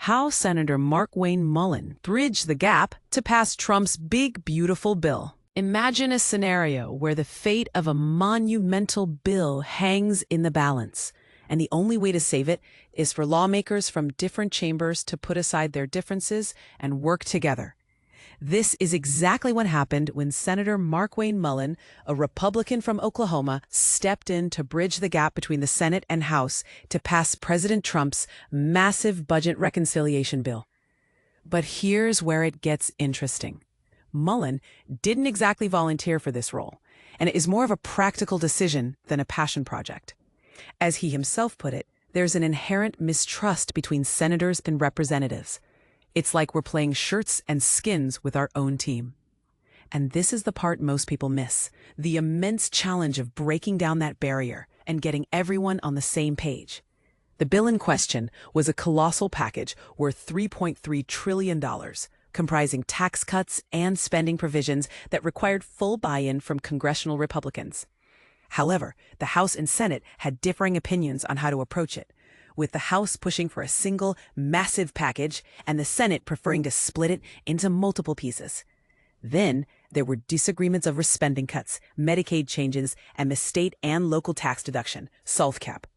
how Senator Markwayne Mullin bridged the gap to pass Trump's big, beautiful bill. Imagine a scenario where the fate of a monumental bill hangs in the balance, and the only way to save it is for lawmakers from different chambers to put aside their differences and work together. This is exactly what happened when Senator Markwayne Mullin, a Republican from Oklahoma, stepped in to bridge the gap between the Senate and House to pass President Trump's massive budget reconciliation bill. But here's where it gets interesting. Mullin didn't exactly volunteer for this role, and it is more of a practical decision than a passion project. As he himself put it, there's an inherent mistrust between senators and representatives. It's like we're playing shirts and skins with our own team. And this is the part most people miss, the immense challenge of breaking down that barrier and getting everyone on the same page. The bill in question was a colossal package worth $3.3 trillion, comprising tax cuts and spending provisions that required full buy-in from congressional Republicans. However, the House and Senate had differing opinions on how to approach it, with the House pushing for a single, massive package and the Senate preferring to split it into multiple pieces. Then, there were disagreements over spending cuts, Medicaid changes, and the state and local tax deduction, SALT cap.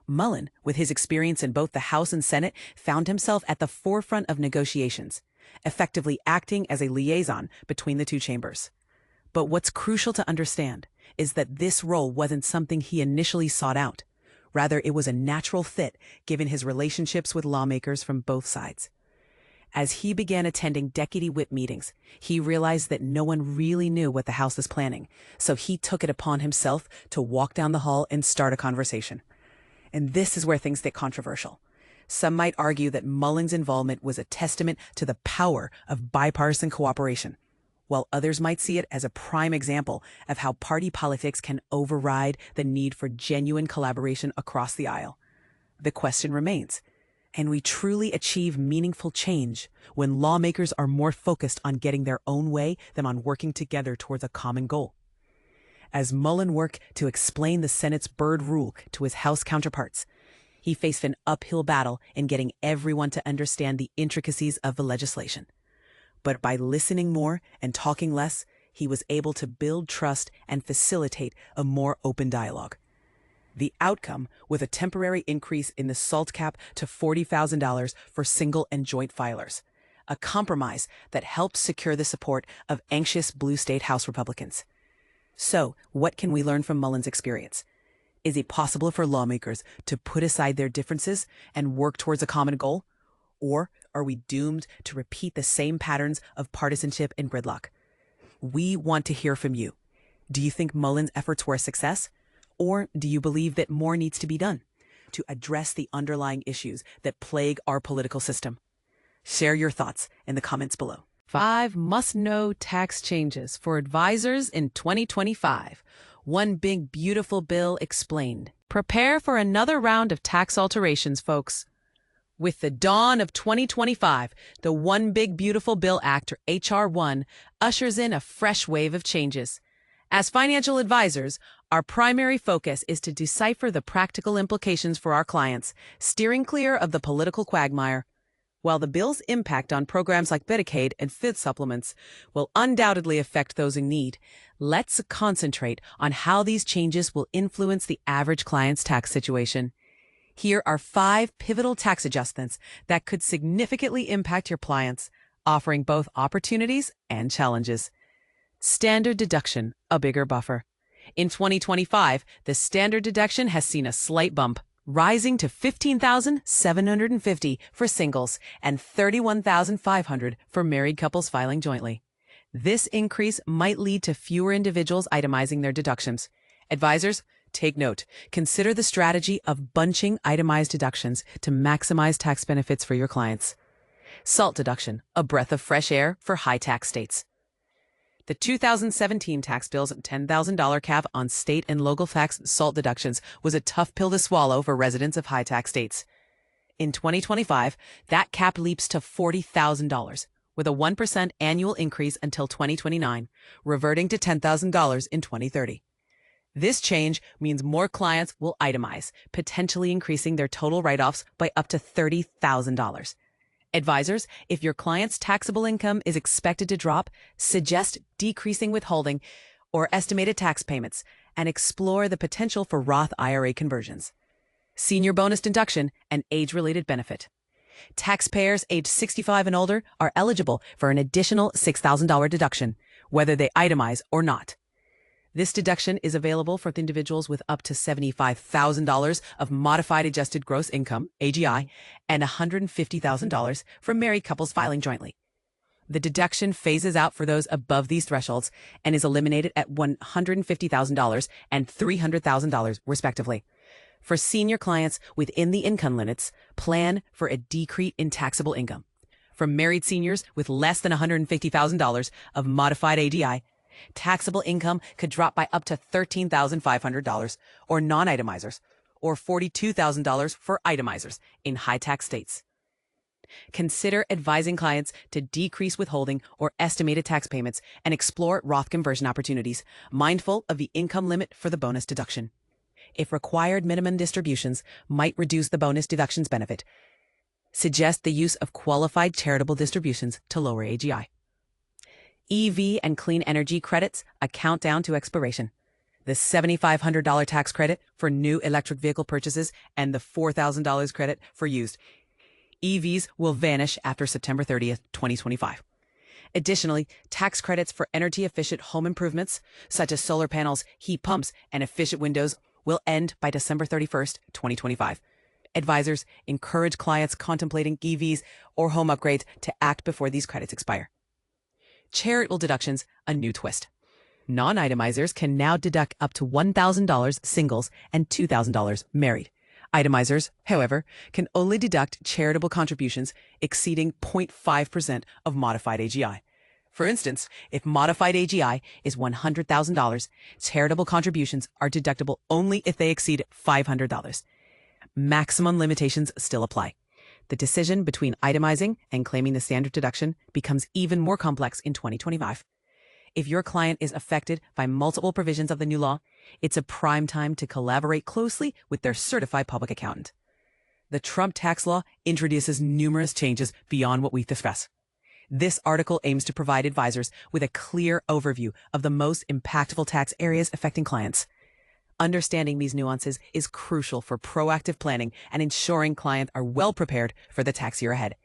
Mullin, with his experience in both the House and Senate, found himself at the forefront of negotiations, effectively acting as a liaison between the two chambers. But what's crucial to understand is that this role wasn't something he initially sought out. Rather, it was a natural fit given his relationships with lawmakers from both sides. As he began attending deputy whip meetings, he realized that no one really knew what the House was planning, so he took it upon himself to walk down the hall and start a conversation. And this is where things get controversial. Some might argue that Mullin's involvement was a testament to the power of bipartisan cooperation, while others might see it as a prime example of how party politics can override the need for genuine collaboration across the aisle. The question remains, can we truly achieve meaningful change when lawmakers are more focused on getting their own way than on working together towards a common goal? As Mullin worked to explain the Senate's Byrd Rule to his House counterparts, he faced an uphill battle in getting everyone to understand the intricacies of the legislation. But by listening more and talking less, he was able to build trust and facilitate a more open dialogue. The outcome was a temporary increase in the SALT cap to $40,000 for single and joint filers, a compromise that helped secure the support of anxious blue state House Republicans. So, what can we learn from Mullin's experience? Is it possible for lawmakers to put aside their differences and work towards a common goal? Or are we doomed to repeat the same patterns of partisanship and gridlock? We want to hear from you. Do you think Mullin's efforts were a success? Or do you believe that more needs to be done to address the underlying issues that plague our political system? Share your thoughts in the comments below. 5 must-know tax changes for advisors in 2025. One big, beautiful bill explained. Prepare for another round of tax alterations, folks. With the dawn of 2025, the One Big Beautiful Bill Act, or H.R. 1, ushers in a fresh wave of changes. As financial advisors, our primary focus is to decipher the practical implications for our clients, steering clear of the political quagmire. While the bill's impact on programs like Medicaid and FID supplements will undoubtedly affect those in need, let's concentrate on how these changes will influence the average client's tax situation. Here are 5 pivotal tax adjustments that could significantly impact your clients, offering both opportunities and challenges. Standard deduction, a bigger buffer. In 2025, the standard deduction has seen a slight bump, rising to $15,750 for singles and $31,500 for married couples filing jointly. This increase might lead to fewer individuals itemizing their deductions. Advisors, take note. Consider the strategy of bunching itemized deductions to maximize tax benefits for your clients. SALT deduction, a breath of fresh air for high-tax states. The 2017 tax bill's $10,000 cap on state and local tax SALT deductions was a tough pill to swallow for residents of high-tax states. In 2025, that cap leaps to $40,000, with a 1% annual increase until 2029, reverting to $10,000 in 2030. This change means more clients will itemize, potentially increasing their total write-offs by up to $30,000. Advisors, if your client's taxable income is expected to drop, suggest decreasing withholding or estimated tax payments and explore the potential for Roth IRA conversions. Senior bonus deduction and age-related benefit. Taxpayers age 65 and older are eligible for an additional $6,000 deduction, whether they itemize or not. This deduction is available for individuals with up to $75,000 of modified adjusted gross income, AGI, and $150,000 for married couples filing jointly. The deduction phases out for those above these thresholds and is eliminated at $150,000 and $300,000, respectively. For senior clients within the income limits, plan for a decrease in taxable income. For married seniors with less than $150,000 of modified AGI, taxable income could drop by up to $13,500 or non-itemizers, or $42,000 for itemizers in high-tax states. Consider advising clients to decrease withholding or estimated tax payments and explore Roth conversion opportunities, mindful of the income limit for the bonus deduction. If required minimum distributions might reduce the bonus deductions benefit, suggest the use of qualified charitable distributions to lower AGI. EV and clean energy credits, a countdown to expiration. The $7,500 tax credit for new electric vehicle purchases and the $4,000 credit for used EVs will vanish after September 30th, 2025. Additionally, tax credits for energy-efficient home improvements, such as solar panels, heat pumps, and efficient windows, will end by December 31st, 2025. Advisors encourage clients contemplating EVs or home upgrades to act before these credits expire. Charitable deductions, a new twist. Non-itemizers can now deduct up to $1,000 singles and $2,000 married. Itemizers, however, can only deduct charitable contributions exceeding 0.5% of modified AGI. For instance, if modified AGI is $100,000, charitable contributions are deductible only if they exceed $500. Maximum limitations still apply. The decision between itemizing and claiming the standard deduction becomes even more complex in 2025. If your client is affected by multiple provisions of the new law, it's a prime time to collaborate closely with their certified public accountant. The Trump tax law introduces numerous changes beyond what we've discussed. This article aims to provide advisors with a clear overview of the most impactful tax areas affecting clients. Understanding these nuances is crucial for proactive planning and ensuring clients are well prepared for the tax year ahead.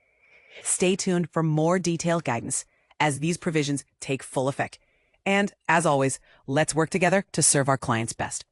Stay tuned for more detailed guidance as these provisions take full effect. And, as always, let's work together to serve our clients best.